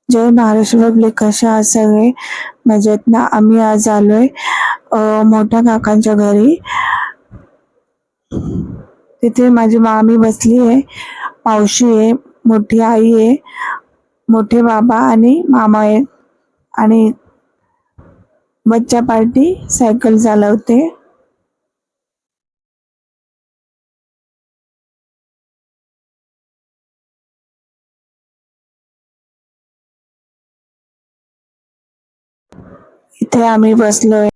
जय Maharashtra public, कशा आहात सगळे? मजेत ना? आम्ही आज आलोय मोठ्या काकांच्या घरी. तिथे माझी मामी बसली आहे, मावशी आहे, मोठी आई आहे, मोठे बाबा आणि मामा आहे आणि बच्चा पार्टी सायकल चालवते. इथे आम्ही बसलोय.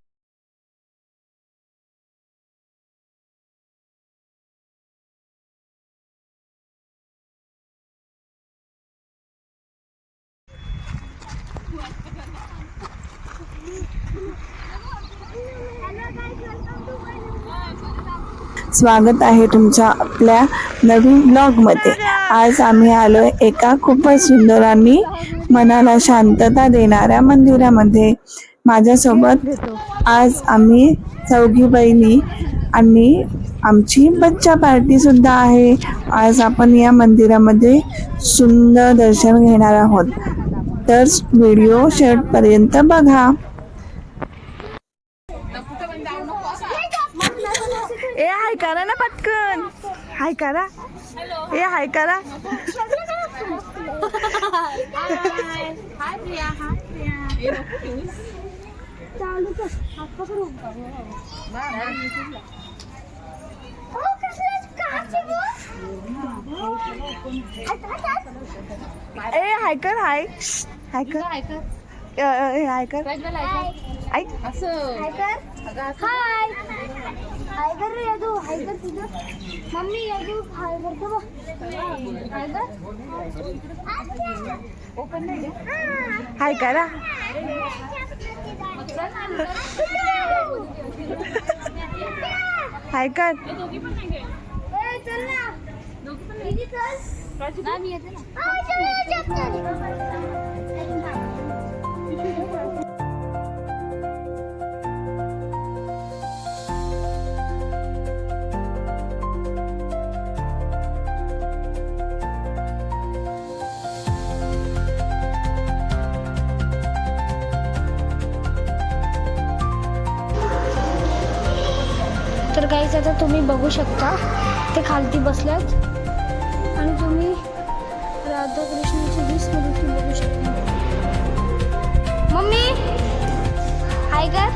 स्वागत आहे तुमच्या आपल्या नवीन ब्लॉग मध्ये. आज आम्ही आलोय एका खूपच सुंदर आणि मनाला शांतता देणाऱ्या मंदिरामध्ये. माझ्यासोबत आज आम्ही चौघी बहिणी आणि आमची बच्चा पार्टी सुद्धा आहे. आज आपण या मंदिरामध्ये सुंदर दर्शन घेणार आहोत, तर व्हिडिओ शेवटपर्यंत बघा. ए हाय करा ना पटकन, हाय करा. ए हाय करा. ए हाय कर, हाय हाय कर, हाय कर, ऐक हाय हाय कर रे यदू, हाय कर तुझं मम्मी. यदू हाय करतो बघ, हाय कर. ओपन नाही हाय करा. हाय कर. चल ना दीदी, चल ना, मी येते ना. तर गाईज, आता तुम्ही बघू शकता ते खालती बसल्यात आणि तुम्ही राधाकृष्णाची ही स्मृती बघू शकता. मम्मी हाय कर.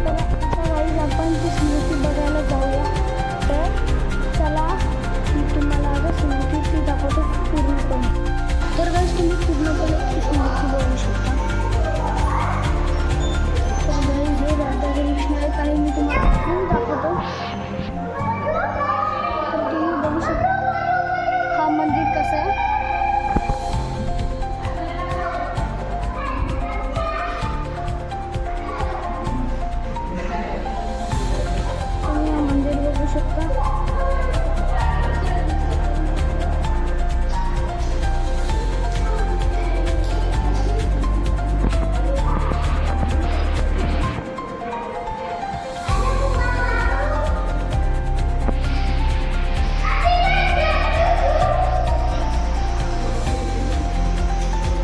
तर आता गाईज आपण ती स्मृती बघायला जाऊया. तर चला, मी तुम्हाला आता स्मृती दाखवतो पूर्णपणे. तर गाईज, तुम्ही पूर्णपणे ती स्मृती बघू शकता. तर गाईज, हे राधाकृष्ण आहेत आणि मी तुम्हाला पूर्ण दाखवतो. तर तुम्ही बघू शकता हा मंदिर कसं आहे. तुम्ही हा मंदिर बघू शकता.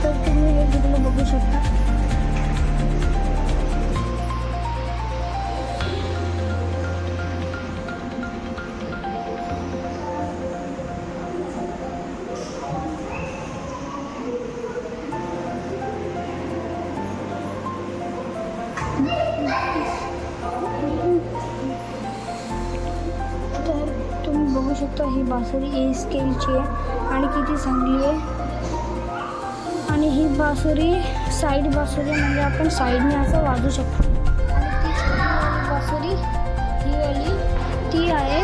तर तुम्ही हे व्हिडिओ बघू शकता. तर तुम्ही बघू शकता ही बासरी ए स्केलची आहे आणि किती चांगली आहे. आणि ही बासुरी साईड बासुरी म्हणजे आपण साईडने असं वाजू शकतो. आणि ती छोटी बासुरी ही वाली ती आहे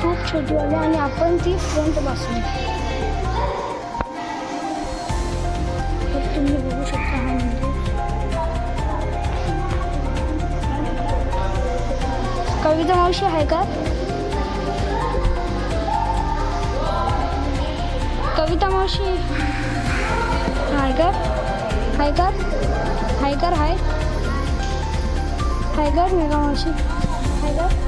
खूप छोटीवाली आणि आपण ती फ्रंट बासुरी. तर तुम्ही बघू शकता हा मंदिर. कविता मावशी आहे का? कविता मावशी हाय कर, हाय कर, हाय कर, हाय हाय कर मेघा मावशी, हाय कर.